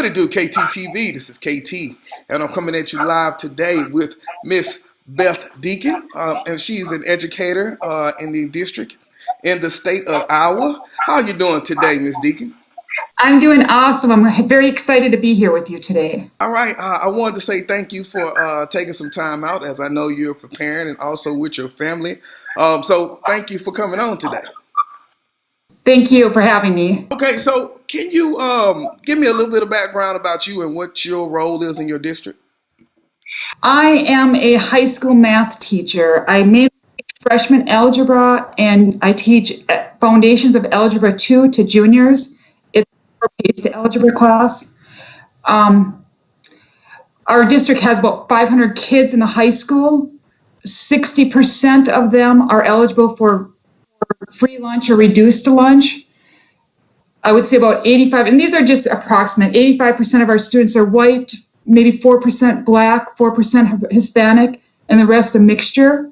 What it do, KTTeeV? This is KT, and I'm coming at you live today with Miss Beth Deacon, and she's an educator in the district in the state of Iowa. How are you doing today, Miss Deacon? I'm doing awesome. I'm very excited to be here with you today. All right, I wanted to say thank you for taking some time out, as I know you're preparing and also with your family. So thank you for coming on today. Thank you for having me. Okay, so can you give me a little bit of background about you and what your role is in your district? I am a high school math teacher. I mainly teach freshman algebra, and I teach foundations of algebra 2 to juniors. It's a based algebra class. Our district has about 500 kids in the high school. 60% of them are eligible for free lunch or reduced lunch. I would say about 85, and these are just approximate, 85% of our students are white, maybe 4% black, 4% Hispanic, and the rest a mixture.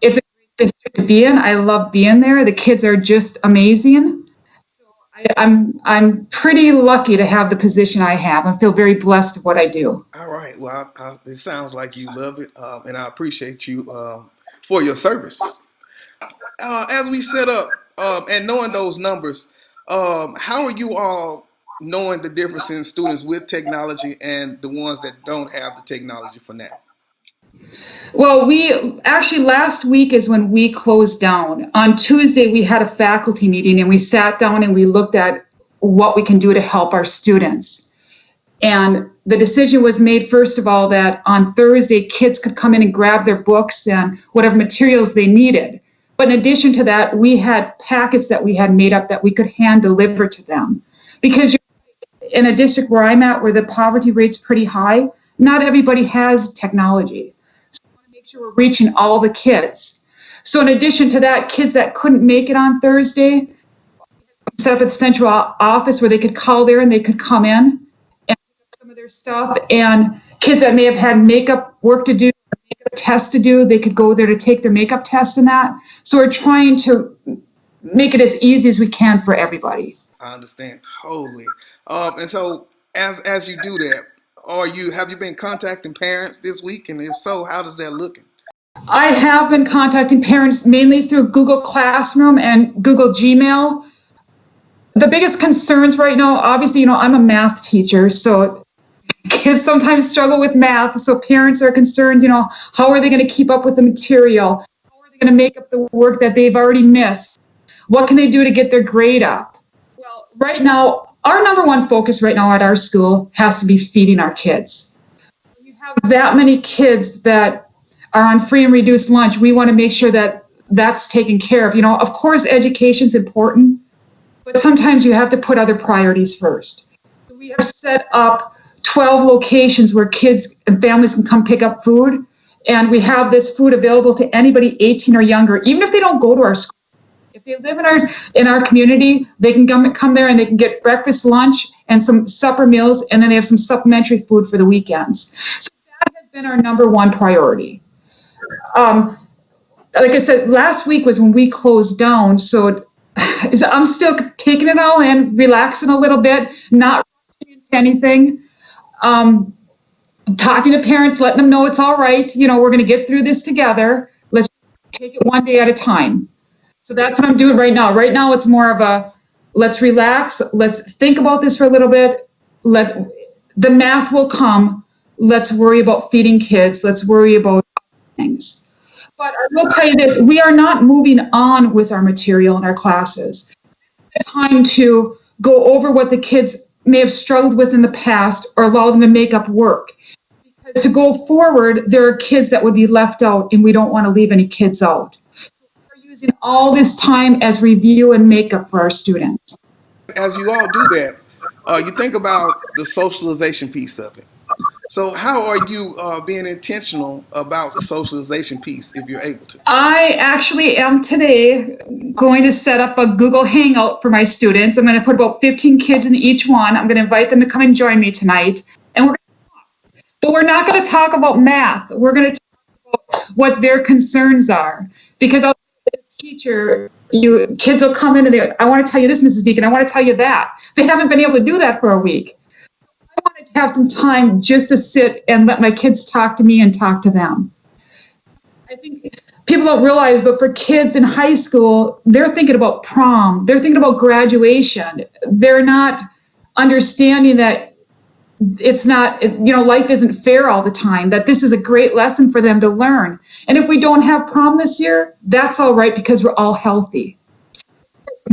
It's a great district to be in. I love being there. The kids are just amazing. I'm pretty lucky to have the position I have. I feel very blessed with what I do. All right. Well, it sounds like you love it, and I appreciate you for your service. As we set up and knowing those numbers, how are you all knowing the difference in students with technology and the ones that don't have the technology for now? Well, we actually last week is when we closed down. On Tuesday, we had a faculty meeting and we sat down and we looked at what we can do to help our students. And the decision was made, first of all, that on Thursday, kids could come in and grab their books and whatever materials they needed. But in addition to that, we had packets that we had made up that we could hand deliver to them. Because in a district where I'm at, where the poverty rate's pretty high, not everybody has technology. So we want to make sure we're reaching all the kids. So in addition to that, kids that couldn't make it on Thursday, set up a central office where they could call there and they could come in and pick up some of their stuff. And kids that may have had makeup work to do, test to do, they could go there to take their makeup test and that. So we're trying to make it as easy as we can for everybody. I understand totally. And so as you do that, have you been contacting parents this week? And if so, how does that looking? I have been contacting parents mainly through Google Classroom and Google Gmail. The biggest concerns right now, obviously, I'm a math teacher, so kids sometimes struggle with math, so parents are concerned, how are they going to keep up with the material? How are they going to make up the work that they've already missed? What can they do to get their grade up? Well, right now, our number one focus right now at our school has to be feeding our kids. When you have that many kids that are on free and reduced lunch, we want to make sure that that's taken care of. Of course, education's important, but sometimes you have to put other priorities first. We have set up 12 locations where kids and families can come pick up food. And we have this food available to anybody 18 or younger, even if they don't go to our school. If they live in our community, they can come there and they can get breakfast, lunch, and some supper meals, and then they have some supplementary food for the weekends. So that has been our number one priority. Like I said, last week was when we closed down, so I'm still taking it all in, relaxing a little bit, not rushing into anything. Talking to parents, letting them know it's all right. We're going to get through this together. Let's take it one day at a time. So that's what I'm doing right now. Right now, it's more of a let's relax. Let's think about this for a little bit. The math will come. Let's worry about feeding kids. Let's worry about things. But I will tell you this, we are not moving on with our material in our classes. It's time to go over what the kids may have struggled with in the past or allow them to make up work. Because to go forward, there are kids that would be left out, and we don't want to leave any kids out. So we're using all this time as review and makeup for our students. As you all do that, you think about the socialization piece of it. So how are you being intentional about the socialization piece if you're able to? I actually am today going to set up a Google Hangout for my students. I'm going to put about 15 kids in each one. I'm going to invite them to come and join me tonight. And we're going to talk. But we're not going to talk about math. We're going to talk about what their concerns are. Because as a teacher, kids will come in and I want to tell you this, Mrs. Deacon, I want to tell you that. They haven't been able to do that for a week. to have some time just to sit and let my kids talk to me and talk to them. I think people don't realize, but for kids in high school, they're thinking about prom, they're thinking about graduation. They're not understanding that it's not, life isn't fair all the time, that this is a great lesson for them to learn. And if we don't have prom this year, that's all right because we're all healthy.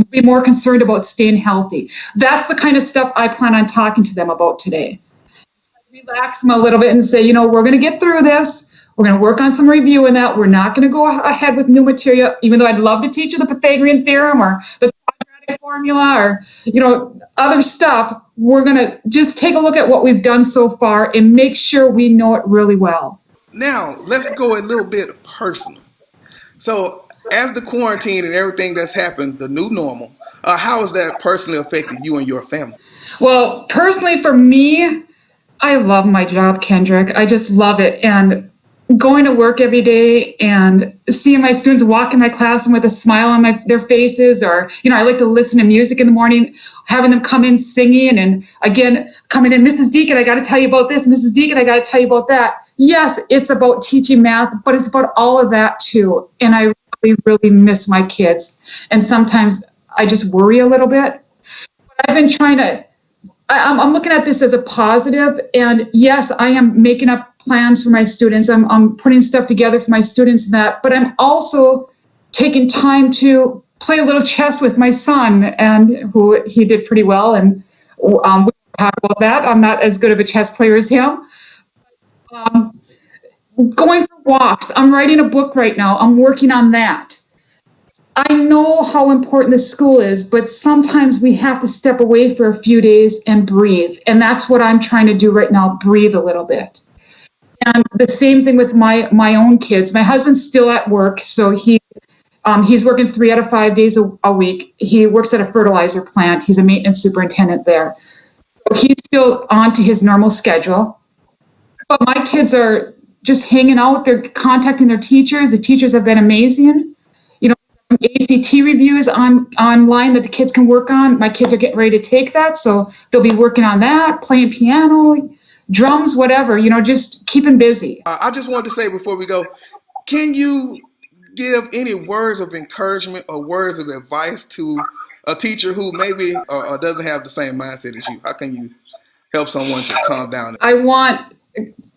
Be more concerned about staying healthy. That's the kind of stuff I plan on talking to them about today. Relax them a little bit and say, we're going to get through this. We're going to work on some review in that. We're not going to go ahead with new material, even though I'd love to teach you the Pythagorean theorem or the quadratic formula or, other stuff. We're going to just take a look at what we've done so far and make sure we know it really well. Now, let's go a little bit personal. So, as the quarantine and everything that's happened, the new normal, how has that personally affected you and your family? Well, personally for me, I love my job, Kendrick. I just love it. And going to work every day and seeing my students walk in my classroom with a smile on their faces, or, I like to listen to music in the morning, having them come in singing, and again, coming in, Mrs. Deacon, I got to tell you about this, Mrs. Deacon, I got to tell you about that. Yes, it's about teaching math, but it's about all of that too. And I really, really miss my kids. And sometimes I just worry a little bit. But I've been trying to, I'm looking at this as a positive, and yes, I am making up plans for my students. I'm putting stuff together for my students, but I'm also taking time to play a little chess with my son, and he did pretty well, and we talk about that. I'm not as good of a chess player as him. Going for walks. I'm writing a book right now. I'm working on that. I know how important the school is, but sometimes we have to step away for a few days and breathe. And that's what I'm trying to do right now, breathe a little bit. And the same thing with my own kids. My husband's still at work, so he's working 3 out of 5 days a week. He works at a fertilizer plant. He's a maintenance superintendent there. So he's still on to his normal schedule. But my kids are just hanging out. They're contacting their teachers. The teachers have been amazing. ACT reviews online that the kids can work on. My kids are getting ready to take that, so they'll be working on that, playing piano, drums, whatever, just keeping busy. I just wanted to say before we go, can you give any words of encouragement or words of advice to a teacher who maybe doesn't have the same mindset as you? How can you help someone to calm down? I want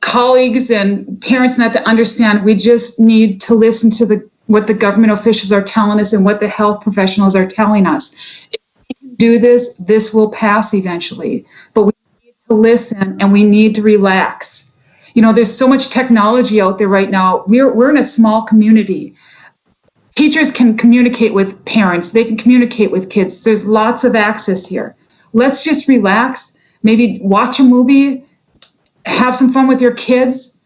colleagues and parents not to understand we just need to listen to what the government officials are telling us and what the health professionals are telling us. If we can do this, this will pass eventually. But we need to listen and we need to relax. There's so much technology out there right now. We're in a small community. Teachers can communicate with parents. They can communicate with kids. There's lots of access here. Let's just relax, maybe watch a movie, have some fun with your kids,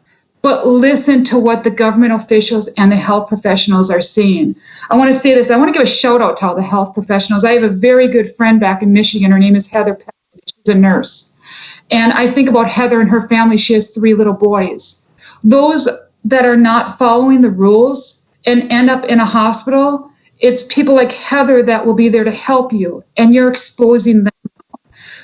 but listen to what the government officials and the health professionals are saying. I want to say this. I want to give a shout out to all the health professionals. I have a very good friend back in Michigan. Her name is Heather. She's a nurse. And I think about Heather and her family. She has 3 little boys. Those that are not following the rules and end up in a hospital, it's people like Heather that will be there to help you, and you're exposing them.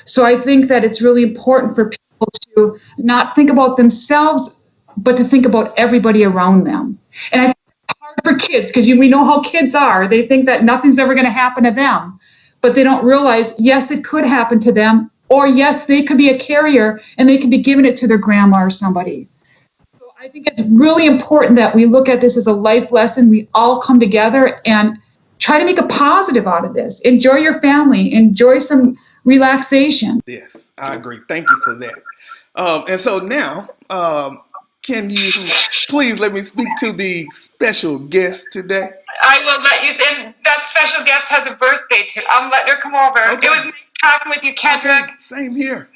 So I think that it's really important for people to not think about themselves, but to think about everybody around them. And I think it's hard for kids because we know how kids are. They think that nothing's ever going to happen to them, but they don't realize, yes, it could happen to them, or yes, they could be a carrier and they could be giving it to their grandma or somebody. So I think it's really important that we look at this as a life lesson. We all come together and try to make a positive out of this. Enjoy your family. Enjoy some relaxation. Yes, I agree. Thank you for that. And so now, can you please let me speak to the special guest today? I will let you, and that special guest has a birthday too. I'm letting her come over. Okay. It was nice talking with you, Kendrick. Okay, same here.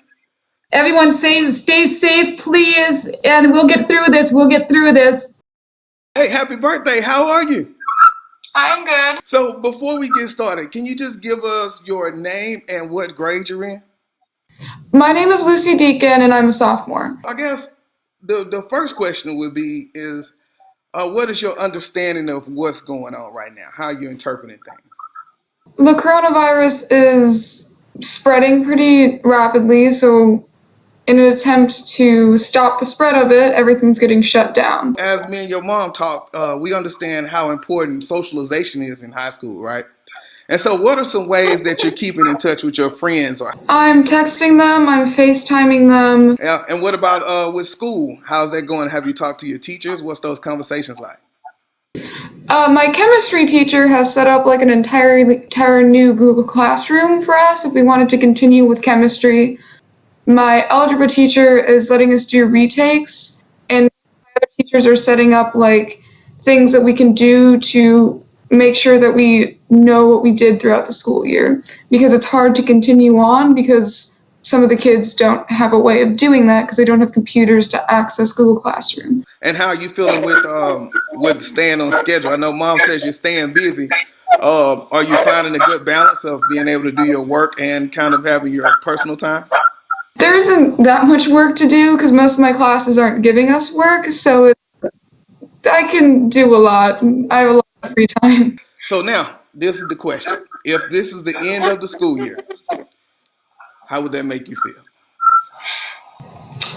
Everyone stay safe, please, and we'll get through this. We'll get through this. Hey, happy birthday. How are you? I'm good. So before we get started, can you just give us your name and what grade you're in? My name is Lucy Deacon, and I'm a sophomore. I guess the first question would be is, what is your understanding of what's going on right now? How are you interpreting things? The coronavirus is spreading pretty rapidly, so in an attempt to stop the spread of it, everything's getting shut down. As me and your mom talked, we understand how important socialization is in high school, right? And so what are some ways that you're keeping in touch with your friends? I'm texting them, I'm FaceTiming them. And what about with school? How's that going? Have you talked to your teachers? What's those conversations like? My chemistry teacher has set up like an entire new Google Classroom for us if we wanted to continue with chemistry. My algebra teacher is letting us do retakes, and other teachers are setting up like things that we can do to make sure that we know what we did throughout the school year, because it's hard to continue on because some of the kids don't have a way of doing that because they don't have computers to access Google Classroom. And how are you feeling with staying on schedule? I know mom says you're staying busy. Are you finding a good balance of being able to do your work and kind of having your personal time? There isn't that much work to do because most of my classes aren't giving us work, so I can do a lot. I have a lot of free time. So now, this is the question. If this is the end of the school year, how would that make you feel?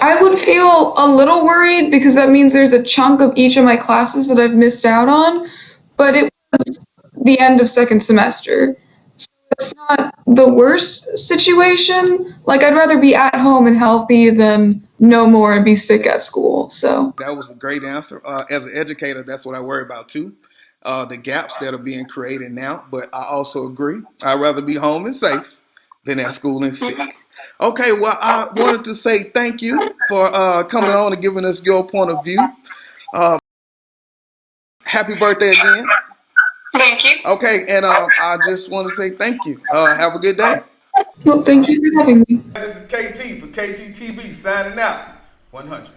I would feel a little worried because that means there's a chunk of each of my classes that I've missed out on, but it was the end of second semester. So it's not the worst situation. Like, I'd rather be at home and healthy than no more and be sick at school. So that was a great answer. As an educator, that's what I worry about too. The gaps that are being created now, but I also agree. I'd rather be home and safe than at school and sick. Okay, well, I wanted to say thank you for coming on and giving us your point of view. Happy birthday again. thank you. Okay, and I just want to say thank you. Have a good day. Well, thank you for having me. This is KT for KTTeeV signing out. 100.